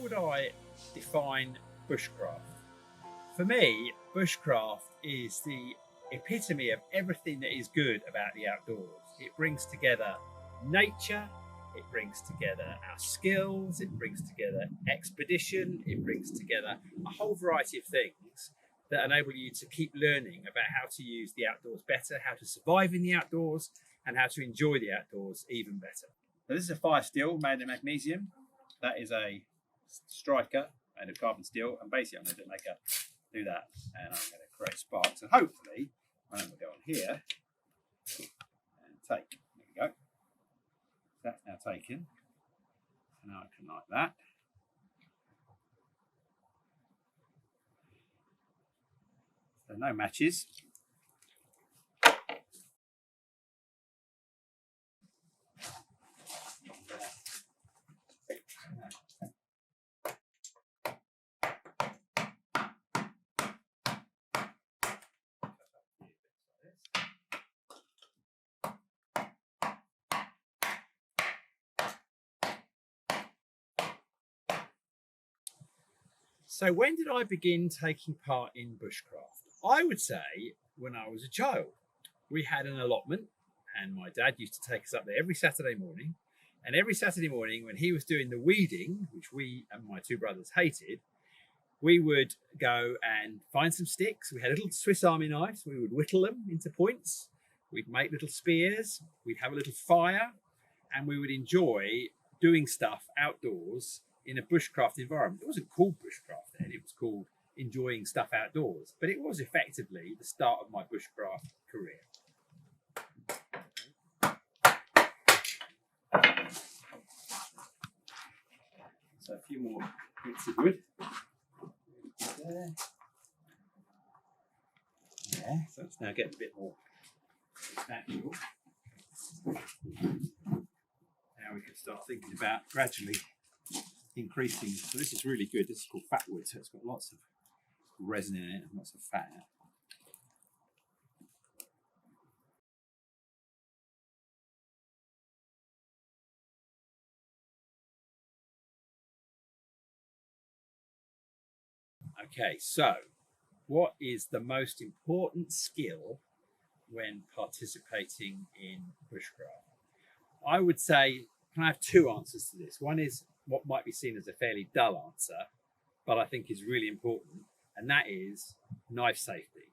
would I define bushcraft? For me, bushcraft is the epitome of everything that is good about the outdoors. It brings together nature, it brings together our skills, it brings together expedition, it brings together a whole variety of things that enable you to keep learning about how to use the outdoors better, how to survive in the outdoors, and how to enjoy the outdoors even better. So this is a fire steel made of magnesium. That is a striker made of carbon steel, and basically I'm going to do that, and I'm going to create sparks, and hopefully I'm going to go on here and take. There we go. That's now taken. So now I can light that. So no matches. So when did I begin taking part in bushcraft? I would say when I was a child. We had an allotment, and my dad used to take us up there every Saturday morning. And every Saturday morning when he was doing the weeding, which we and my two brothers hated, we would go and find some sticks. We had little Swiss Army knives. We would whittle them into points. We'd make little spears. We'd have a little fire, and we would enjoy doing stuff outdoors in a bushcraft environment. It wasn't called bushcraft then, it was called enjoying stuff outdoors, but it was effectively the start of my bushcraft career. So a few more bits of wood. There. Yeah, so it's now getting a bit more substantial. Now we can start thinking about gradually increasing. So this is really good. This is called fat wood, so it's got lots of resin in it and lots of fat in it. Okay, so what is the most important skill when participating in bushcraft? I would say, can I have two answers to this? One is what might be seen as a fairly dull answer, but I think is really important, and that is knife safety.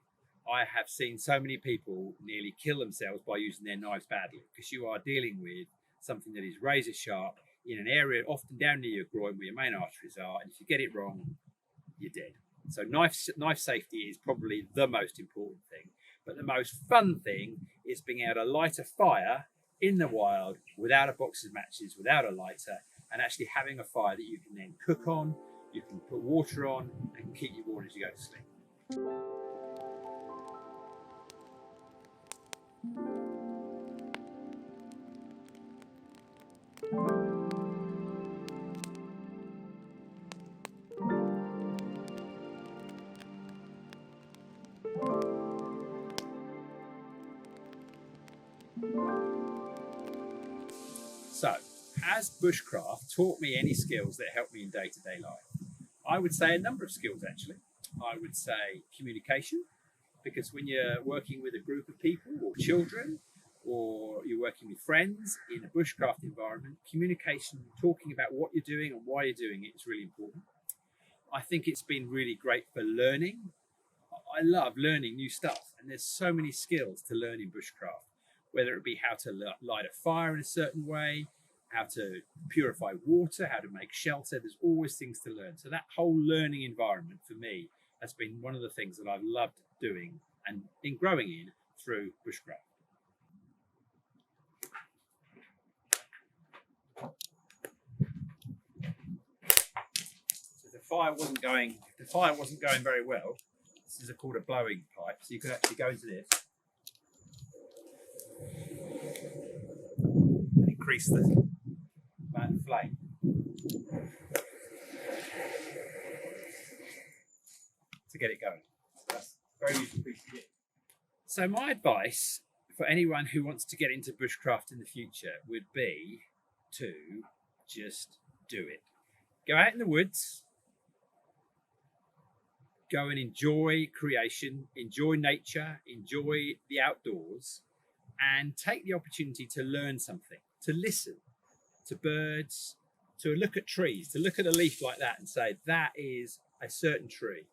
I have seen so many people nearly kill themselves by using their knives badly, because you are dealing with something that is razor sharp in an area often down near your groin where your main arteries are, and if you get it wrong, you're dead. So knife safety is probably the most important thing, but the most fun thing is being able to light a fire in the wild without a box of matches, without a lighter, and actually having a fire that you can then cook on, you can put water on, and keep you warm as you go to sleep. So, has bushcraft taught me any skills that help me in day-to-day life? I would say a number of skills, actually. I would say communication, because when you're working with a group of people or children, or you're working with friends in a bushcraft environment, communication, talking about what you're doing and why you're doing it is really important. I think it's been really great for learning. I love learning new stuff, and there's so many skills to learn in bushcraft, whether it be how to light a fire in a certain way, how to purify water, how to make shelter. There's always things to learn. So that whole learning environment for me has been one of the things that I've loved doing and been growing in through bushcraft. So the fire wasn't going very well. This is called a blowing pipe. So you could actually go into this and increase the amount of flame. To get it going. That's a very useful piece of kit. So my advice for anyone who wants to get into bushcraft in the future would be to just do it. Go out in the woods, go and enjoy creation, enjoy nature, enjoy the outdoors, and take the opportunity to learn something, to listen to birds, to look at trees, to look at a leaf like that and say, that is a certain tree.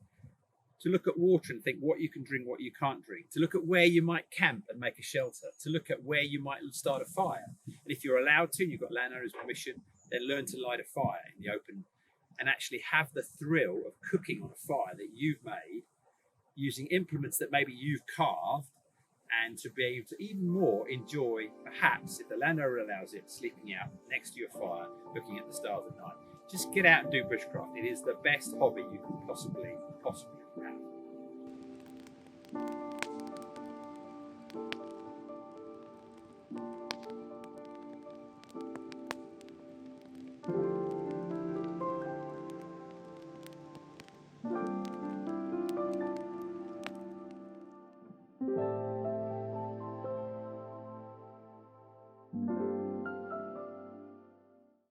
To look at water and think what you can drink, what you can't drink. To look at where you might camp and make a shelter. To look at where you might start a fire. And if you're allowed to, you've got landowner's permission, then learn to light a fire in the open and actually have the thrill of cooking on a fire that you've made using implements that maybe you've carved, and to be able to even more enjoy, perhaps, if the landowner allows it, sleeping out next to your fire, looking at the stars at night. Just get out and do bushcraft. It is the best hobby you can possibly